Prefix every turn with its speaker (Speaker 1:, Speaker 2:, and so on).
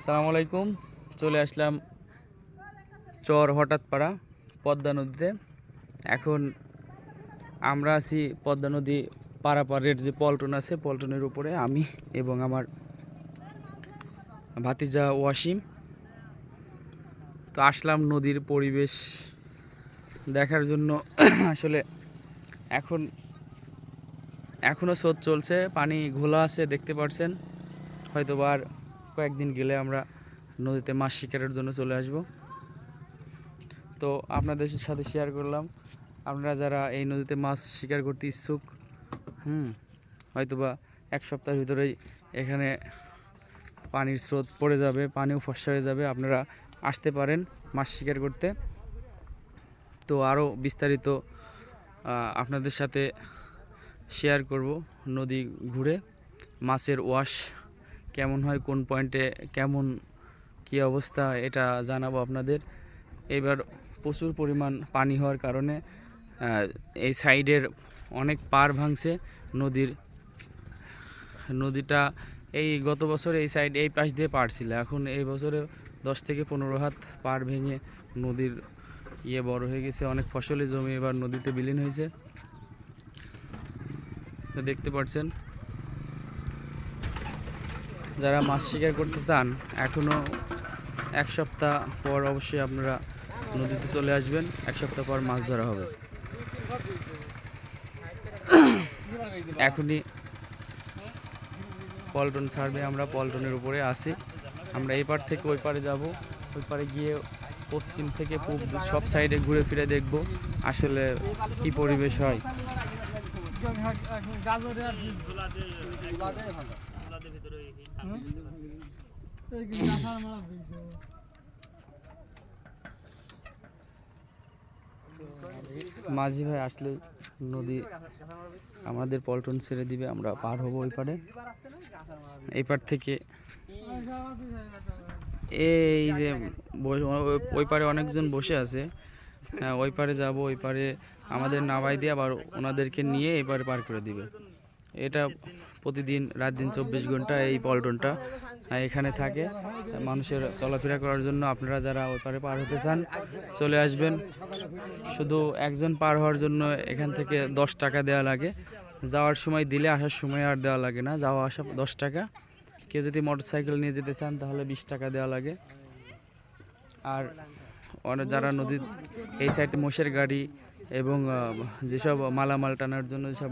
Speaker 1: আসসালামু আলাইকুম। চলে আসলাম চর হঠাৎপাড়া পদ্মা নদীতে। এখন আমরা আছি পদ্মা নদী পারাপারের যে পল্টন আছে, পল্টনের উপরে আমি এবং আমার ভাতিজা ওয়াসিম। তো আসলাম নদীর পরিবেশ দেখার জন্য। আসলে এখনও স্রোত চলছে, পানি ঘোলা আছে, দেখতে পাচ্ছেন। হয়তো আর কয়েকদিন গেলে আমরা নদীতে মাছ শিকারের জন্য চলে আসব। তো আপনাদের সাথে শেয়ার করলাম, আপনারা যারা এই নদীতে মাছ শিকার করতে ইচ্ছুক, হয়তোবা এক সপ্তাহের ভিতরেই এখানে পানির স্রোত পড়ে যাবে, পানিও ফর্সা হয়ে যাবে, আপনারা আসতে পারেন মাছ শিকার করতে। তো আরও বিস্তারিত আপনাদের সাথে শেয়ার করব। নদী ঘুরে মাছের ওয়াশ কেমন হয়, কোন পয়েন্টে কেমন কী অবস্থা, এটা জানাবো আপনাদের। এবার প্রচুর পরিমাণ পানি হওয়ার কারণে এই সাইডের অনেক পাড় ভাঙছে নদীটা। এই গত বছর এই সাইড এই পাশ দিয়ে পাড় ছিল, এখন এই বছরে 10 থেকে 15 হাত পাড় ভেঙে নদীর বড় হয়ে গেছে। অনেক ফসলি জমি এবার নদীতে বিলীন হয়েছে। তো দেখতে পাচ্ছেন, যারা মাছ শিকার করতে চান এখনও এক সপ্তাহ পর অবশ্যই আপনারা নদীতে চলে আসবেন। এক সপ্তাহ পর মাছ ধরা হবে। এখনই পল্টন ছাড়বে, আমরা পল্টনের উপরে আছি। আমরা এই পার থেকে ওই পারে যাব, ওই পারে গিয়ে পশ্চিম থেকে পূব সব সাইডে ঘুরে ফিরে দেখব আসলে কি পরিবেশ হয়। মাঝি ভাই আসলে নদী আমাদের পল্টন ছেড়ে দিবে, আমরা পার হব ওই পারে। এই পার থেকে এই যে ওই পারে অনেকজন বসে আছে, ওই পারে যাব, ওই পারে আমাদের নামাই দিয়ে আবার ওনাদেরকে নিয়ে এই পারে পার করে দিবে। এটা প্রতিদিন রাত দিন 24 ঘন্টা এই পল্টনটা এখানে থাকে মানুষের চলাফেরা করার জন্য। আপনারা যারা ওই পারে পার হতে চান চলে আসবেন। শুধু একজন পার হওয়ার জন্য এখান থেকে 10 টাকা দেওয়া লাগে। যাওয়ার সময় দিলে আসার সময় আর দেওয়া লাগে না, যাওয়া আসা 10 টাকা। কেউ যদি মোটরসাইকেল নিয়ে যেতে চান তাহলে 20 টাকা দেওয়া লাগে। আর যারা নদীর এই সাইডে মোষের গাড়ি এবং যেসব মালামাল টানার জন্য যেসব